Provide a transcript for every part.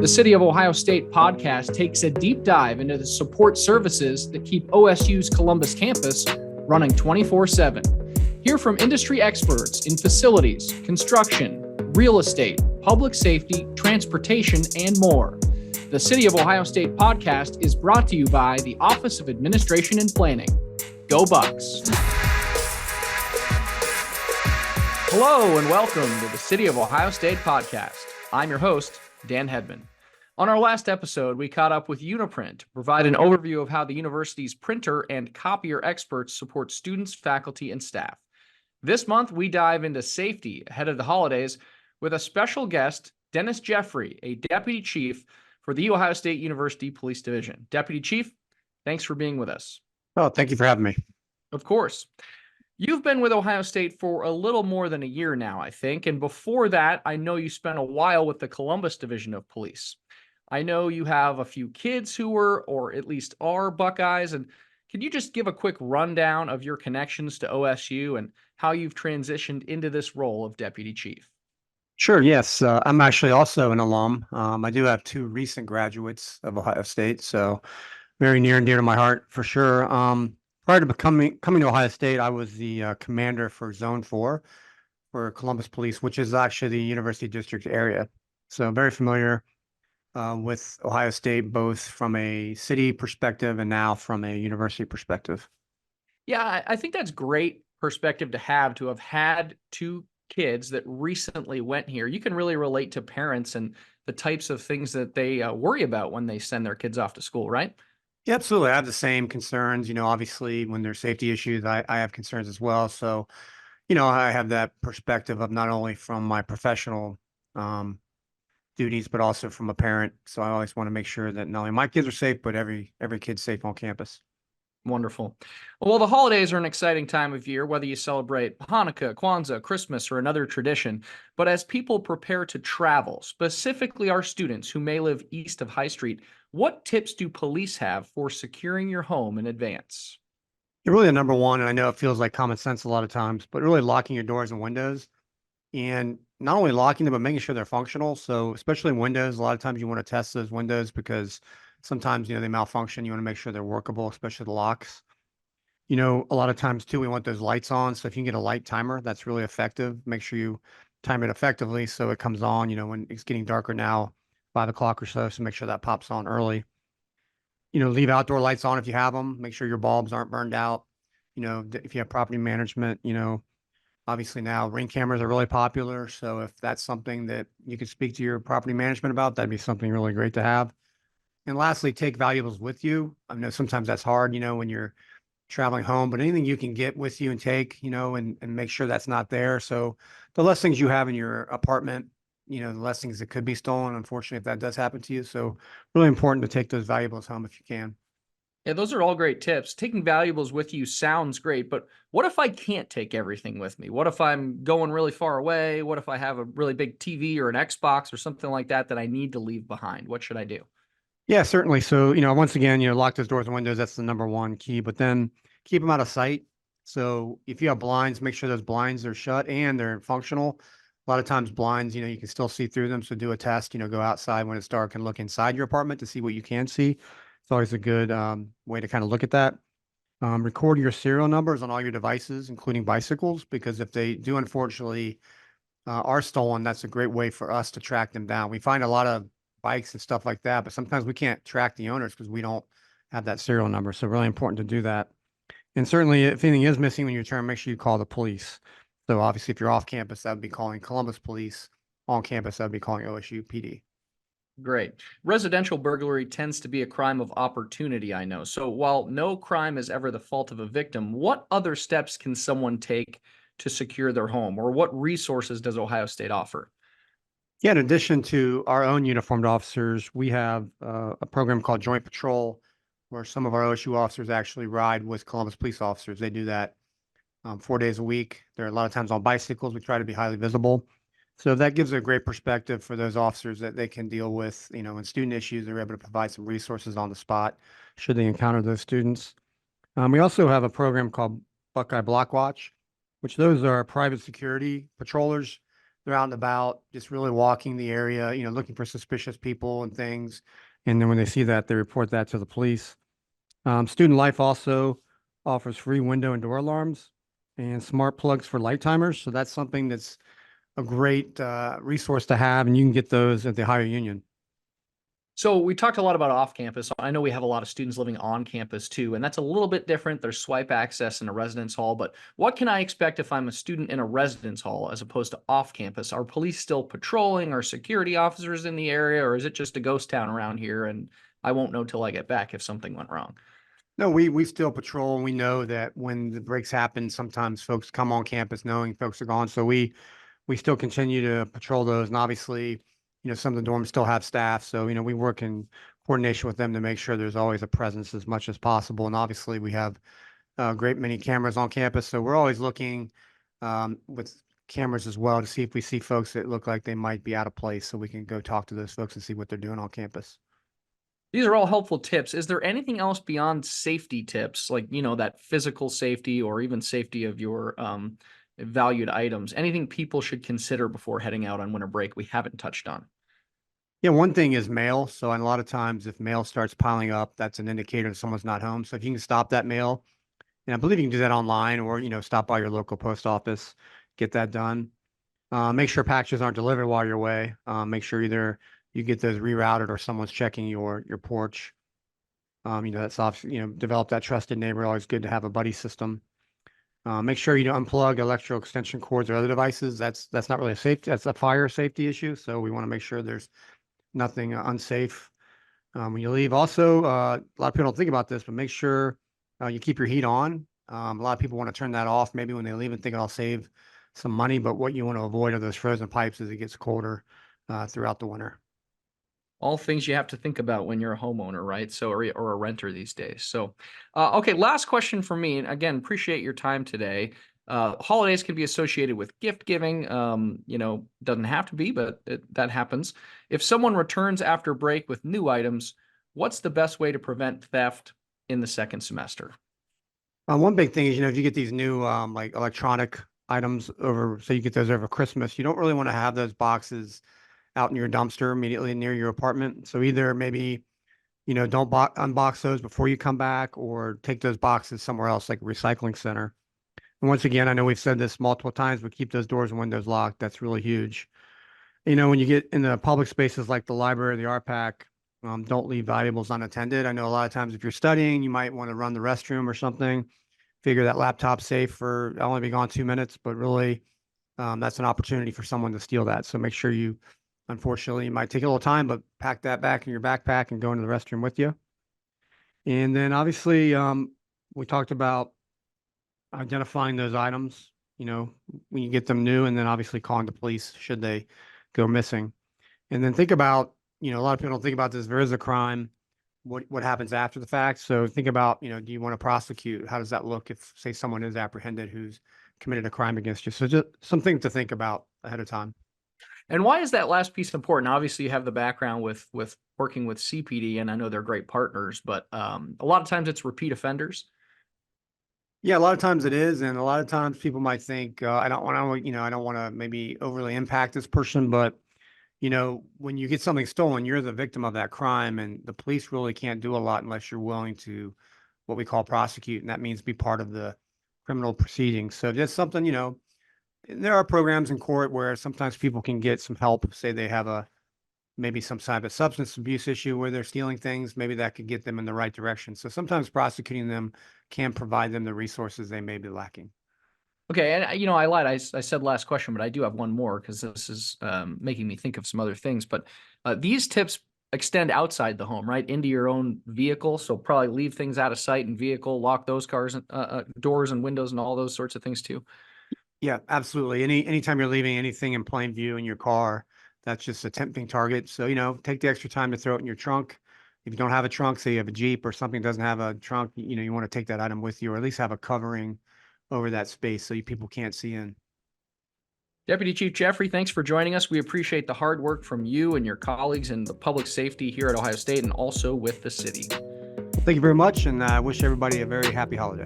The City of Ohio State podcast takes a deep dive into the support services that keep OSU's Columbus campus running 24/7. Hear from industry experts in facilities, construction, real estate, public safety, transportation, and more. The City of Ohio State podcast is brought to you by the Office of Administration and Planning. Go Bucks! Hello and welcome to the City of Ohio State podcast. I'm your host, Dan Hedman. On our last episode, we caught up with Uniprint to provide an overview of how the university's printer and copier experts support students, faculty, and staff. This month, we dive into safety ahead of the holidays with a special guest, Dennis Jeffrey, a deputy chief for the Ohio State University Police Division. Deputy Chief, thanks for being with us. Oh, thank you for having me. Of course. You've been with Ohio State for a little more than a year now, I think. And before that, I know you spent a while with the Columbus Division of Police. I know you have a few kids who were, or at least are, Buckeyes. And can you just give a quick rundown of your connections to OSU and how you've transitioned into this role of deputy chief? Sure, yes. I'm actually also an alum. I do have two recent graduates of Ohio State, so very near and dear to my heart for sure. Prior to coming to Ohio State, I was the commander for Zone 4 for Columbus Police, which is actually the University District area. So very familiar with Ohio State, both from a city perspective and now from a university perspective. Yeah, I think that's great perspective to have had two kids that recently went here. You can really relate to parents and the types of things that they worry about when they send their kids off to school, right? Yeah, absolutely. I have the same concerns. Obviously, when there's safety issues, I have concerns as well. So, I have that perspective of not only from my professional duties, but also from a parent. So I always want to make sure that not only my kids are safe, but every kid's safe on campus. Wonderful. Well, the holidays are an exciting time of year, whether you celebrate Hanukkah, Kwanzaa, Christmas, or another tradition. But as people prepare to travel, specifically our students who may live east of High Street, what tips do police have for securing your home in advance? You're really the number one, and I know it feels like common sense a lot of times, but really locking your doors and windows, and not only locking them, but making sure they're functional. So especially windows, a lot of times you want to test those windows because sometimes, they malfunction. You want to make sure they're workable, especially the locks. A lot of times too, we want those lights on. So if you can get a light timer, that's really effective. Make sure you time it effectively so it comes on, when it's getting darker now, 5 o'clock or so. So make sure that pops on early. Leave outdoor lights on if you have them. Make sure your bulbs aren't burned out. If you have property management, obviously now ring cameras are really popular. So if that's something that you could speak to your property management about, that'd be something really great to have. And lastly, take valuables with you. I know sometimes that's hard, when you're traveling home, but anything you can get with you and take, and make sure that's not there. So the less things you have in your apartment, the less things that could be stolen, unfortunately, if that does happen to you. So really important to take those valuables home if you can. Yeah, those are all great tips. Taking valuables with you sounds great, but what if I can't take everything with me? What if I'm going really far away? What if I have a really big TV or an Xbox or something like that that I need to leave behind? What should I do? Yeah, certainly. So, once again, lock those doors and windows. That's the number one key, but then keep them out of sight. So if you have blinds, make sure those blinds are shut and they're functional. A lot of times blinds, you can still see through them. So do a test, go outside when it's dark and look inside your apartment to see what you can see. It's always a good way to kind of look at that. Record your serial numbers on all your devices, including bicycles, because if they do, unfortunately, are stolen, that's a great way for us to track them down. We find a lot of bikes and stuff like that, but sometimes we can't track the owners because we don't have that serial number. So really important to do that. And certainly if anything is missing when you return, make sure you call the police. So obviously if you're off campus, that would be calling Columbus Police. On campus, that would be calling OSU PD. Great. Residential burglary tends to be a crime of opportunity, I know. So while no crime is ever the fault of a victim, what other steps can someone take to secure their home, or what resources does Ohio State offer? Yeah, in addition to our own uniformed officers, we have a program called Joint Patrol, where some of our OSU officers actually ride with Columbus police officers. They do that 4 days a week. They're a lot of times on bicycles. We try to be highly visible. So that gives a great perspective for those officers that they can deal with, in student issues. They're able to provide some resources on the spot should they encounter those students. We also have a program called Buckeye Block Watch, which those are private security patrollers they're out and about, just really walking the area, looking for suspicious people and things. And then when they see that, they report that to the police. Student Life also offers free window and door alarms and smart plugs for light timers. So that's something that's a great resource to have, and you can get those at the higher union. So we talked a lot about off campus. I know we have a lot of students living on campus too, and that's a little bit different. There's swipe access in a residence hall, but what can I expect if I'm a student in a residence hall as opposed to off campus? Are police still patrolling? Are security officers in the area, or is it just a ghost town around here and I won't know till I get back if something went wrong? No, we still patrol, and we know that when the breaks happen, sometimes folks come on campus knowing folks are gone. So we still continue to patrol those, and obviously, some of the dorms still have staff, so we work in coordination with them to make sure there's always a presence as much as possible. And obviously, we have a great many cameras on campus, so we're always looking with cameras as well to see if we see folks that look like they might be out of place, so we can go talk to those folks and see what they're doing on campus. These are all helpful tips. Is there anything else beyond safety tips, like, that physical safety or even safety of your valued items? Anything people should consider before heading out on winter break we haven't touched on? Yeah, one thing is mail. So, and a lot of times, if mail starts piling up, that's an indicator that someone's not home. So, if you can stop that mail, and I believe you can do that online, or stop by your local post office, get that done. Make sure packages aren't delivered while you're away. Make sure either you get those rerouted or someone's checking your porch. That's obviously, develop that trusted neighbor. Always good to have a buddy system. Make sure you don't unplug electrical extension cords or other devices. That's not really a safety. That's a fire safety issue. So we want to make sure there's nothing unsafe when you leave. Also, a lot of people don't think about this, but make sure you keep your heat on. A lot of people want to turn that off maybe when they leave and think I'll save some money, but what you want to avoid are those frozen pipes as it gets colder throughout the winter. All things you have to think about when you're a homeowner, right? So, or a renter these days. So, okay, last question for me. And again, appreciate your time today. Holidays can be associated with gift giving. Doesn't have to be, but that happens. If someone returns after break with new items, what's the best way to prevent theft in the second semester? One big thing is, if you get these new like electronic items over, so you get those over Christmas, you don't really want to have those boxes out in your dumpster immediately near your apartment. So either maybe, don't unbox those before you come back, or take those boxes somewhere else, like a recycling center. And once again, I know we've said this multiple times, but keep those doors and windows locked. That's really huge. When you get in the public spaces like the library, the RPAC, don't leave valuables unattended. I know a lot of times if you're studying, you might want to run the restroom or something, figure that laptop's safe for, I'll only be gone 2 minutes, but really that's an opportunity for someone to steal that. So make sure unfortunately, it might take a little time, but pack that back in your backpack and go into the restroom with you. And then obviously, we talked about identifying those items, when you get them new, and then obviously calling the police should they go missing. And then think about, a lot of people don't think about this. If there is a crime, what happens after the fact? So think about, do you want to prosecute? How does that look if, say, someone is apprehended who's committed a crime against you? So just something to think about ahead of time. And why is that last piece important? Obviously, you have the background with working with CPD, and I know they're great partners, but a lot of times it's repeat offenders. Yeah, a lot of times it is, and a lot of times people might think, I don't want to, I don't want to maybe overly impact this person, but when you get something stolen, you're the victim of that crime, and the police really can't do a lot unless you're willing to what we call prosecute, and that means be part of the criminal proceedings. So that's something, there are programs in court where sometimes people can get some help. Say they have maybe some type of substance abuse issue where they're stealing things, maybe that could get them in the right direction. So sometimes prosecuting them can provide them the resources they may be lacking. Okay, and I lied. I said last question, but I do have one more because this is making me think of some other things. But these tips extend outside the home, right, into your own vehicle. So probably leave things out of sight in vehicle, lock those cars, doors and windows, and all those sorts of things too. Yeah, absolutely. Anytime you're leaving anything in plain view in your car, that's just a tempting target. So, take the extra time to throw it in your trunk. If you don't have a trunk, say you have a Jeep or something doesn't have a trunk, you want to take that item with you, or at least have a covering over that space so people can't see in. Deputy Chief Jeffrey, thanks for joining us. We appreciate the hard work from you and your colleagues in the public safety here at Ohio State and also with the city. Thank you very much, and I wish everybody a very happy holiday.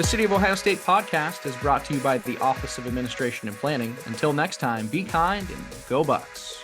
The City of Ohio State podcast is brought to you by the Office of Administration and Planning. Until next time, be kind and go Bucks.